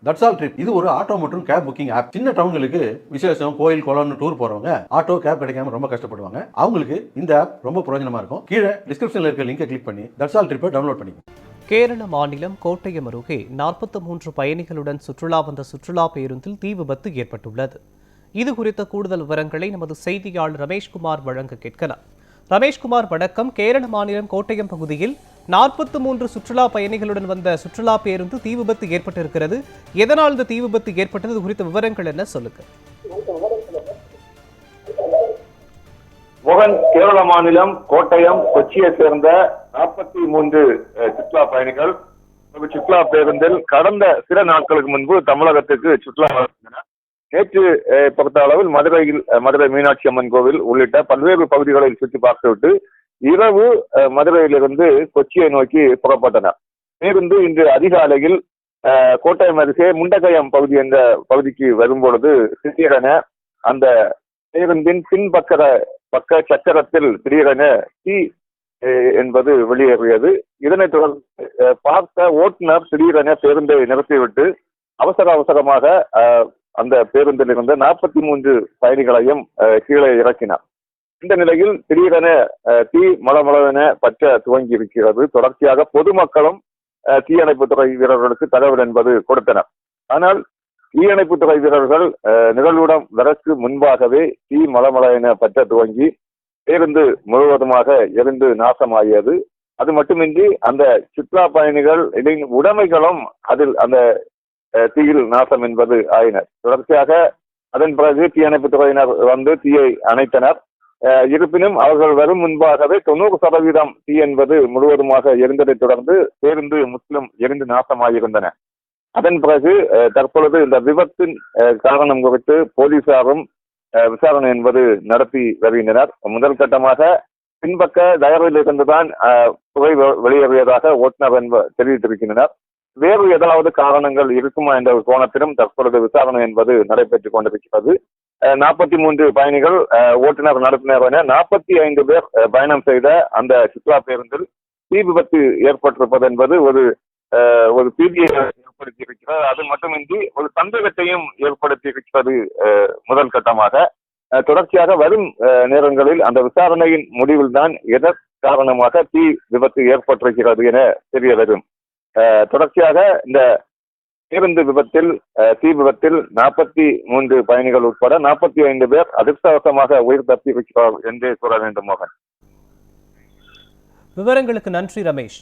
That's all trip இது ஒரு auto மற்றும் கேப் புக்கிங் ஆப். சின்ன டவுன்களுக்கு விசேஷம், கோயில், குளம்னு டூர் போறவங்க ஆட்டோ கேப் கிடைக்காம ரொம்ப கஷ்டப்படுவாங்க. அவங்களுக்கு இந்த ஆப் ரொம்ப பிரயோஜனமா இருக்கும். கீழே டிஸ்கிரிப்ஷன்ல இருக்க லிங்கை கிளிக் பண்ணி தட்ஸ் ஆல் ட்ரிப்பை டவுன்லோட் பண்ணிக்கோங்க. கேரள மாநிலம் கோட்டயம் அருகே 43 பயணிகளுடன் சுற்றுலா வந்த சுற்றுலா பேருந்தில் தீ விபத்து ஏற்பட்டுள்ளது. இது குறித்த கூடுதல் விவரங்களை நமது செய்தியாளர் ரமேஷ்குமார் வழங்க கேட்கலாம். ரமேஷ்குமார் வணக்கம். கேரள மாநிலம் கோட்டயம் பகுதியில் 43 சுற்றுலா பயணிகளுடன் வந்த சுற்றுலா பேருந்து தீ விபத்து ஏற்பட்டிருக்கிறது. எதனால் இந்த தீ விபத்து ஏற்பட்டது குறித்த விவரங்கள் என்ன, சொல்லுங்க. மோகன், கேரள மாநிலம் கோட்டயம் கொச்சியை சேர்ந்த 43 சுற்றுலா பயணிகள் சுற்றுலா பேருந்தில் கடந்த சில நாட்களுக்கு முன்பு தமிழகத்திற்கு சுற்றுலா வந்தனர். நேற்று பொறுத்த அளவில் மதுரை மீனாட்சி அம்மன் கோவில் உள்ளிட்ட பல்வேறு பகுதிகளில் சுற்றி பார்த்துவிட்டு இரவு மதுரையிலிருந்து கொச்சியை நோக்கி புறப்பட்டனர். பேருந்து இன்று அதிகாலையில் கோட்டயம் அருகே முண்டகயம் பகுதி என்ற பகுதிக்கு வரும்பொழுது திடீரென அந்த பேருந்தின் பக்க சக்கரத்தில் திடீரென தீ என்பது வெளியேறியது. இதனைத் தொடர்ந்து பார்த்த ஓட்டுநர் திடீரென பேருந்தை நிறுத்திவிட்டு அவசரமாக அந்த பேருந்தில் இருந்த 43 பயணிகளையும் கீழே இறக்கினார். இந்த நிலையில் திடீரென தீ மளமளவென பற்ற துவங்கி இருக்கிறது. தொடர்ச்சியாக பொதுமக்களும் தீயணைப்புத்துறை வீரர்களுக்கு தகவல் என்பது கொடுத்தனர். ஆனால் தீயணைப்புத்துறை வீரர்கள் நிகழ்விடம் வரக்கு முன்பாகவே தீ மளமளவென பற்ற துவங்கி பேருந்து முழுவதுமாக எரிந்து நாசமாகியது. அது மட்டுமின்றி அந்த சுற்றுலா பயணிகள் உடைமைகளும் அதில் அந்த தீயில் நாசம் என்பது ஆயின. தொடர்ச்சியாக அதன் பிறகு தீயணைப்புத்துறையினர் வந்து தீயை அணைத்தனர். இருப்பினும் அவர்கள் வரும் முன்பாகவே 90% தீ என்பது முழுவதுமாக எரிந்ததை தொடர்ந்து பேருந்து முற்றிலும் எரிந்து நாசமாகியிருந்தன. அதன் பிறகு தற்பொழுது இந்த விபத்தின் காரணம் குறித்து போலீசாரும் விசாரணை என்பது நடத்தி வருகின்றனர். முதல் கட்டமாக பின்பக்க டயரில் இருந்துதான் புகை வெளியேறியதாக ஓட்டுநர் தெரிவித்திருக்கின்றனர். வேறு ஏதாவது காரணங்கள் இருக்குமா என்ற கோணத்திலும் தற்பொழுது விசாரணை என்பது நடைபெற்றுக் கொண்டிருக்கிறது. 43 பயணிகள், ஓட்டுநர், நடத்துனர் என 45 பேர் பயணம் செய்த அந்த சுற்றுலா பேருந்தில் தீ விபத்து ஏற்பட்டிருப்பது என்பது ஒரு பீதியை ஏற்படுத்தி இருக்கிறது. அது மட்டுமின்றி ஒரு சந்தேகத்தையும் ஏற்படுத்தி இருக்கிறது. முதல் கட்டமாக தொடர்ச்சியாக வரும் நேரங்களில் அந்த விசாரணையின் முடிவில் தான் எதன் காரணமாக தீ விபத்து ஏற்பட்டிருக்கிறது என தெரிய வரும். தொடர்ச்சியாக இந்த பேருந்து விபத்தில், தீ விபத்தில் 43 பயணிகள் உட்பட 45 பேர் அதிர்ஷ்டவசமாக உயிர் தப்பி இருக்கிறார் என்றே கூற வேண்டும். மோகன், விவரங்களுக்கு நன்றி ரமேஷ்.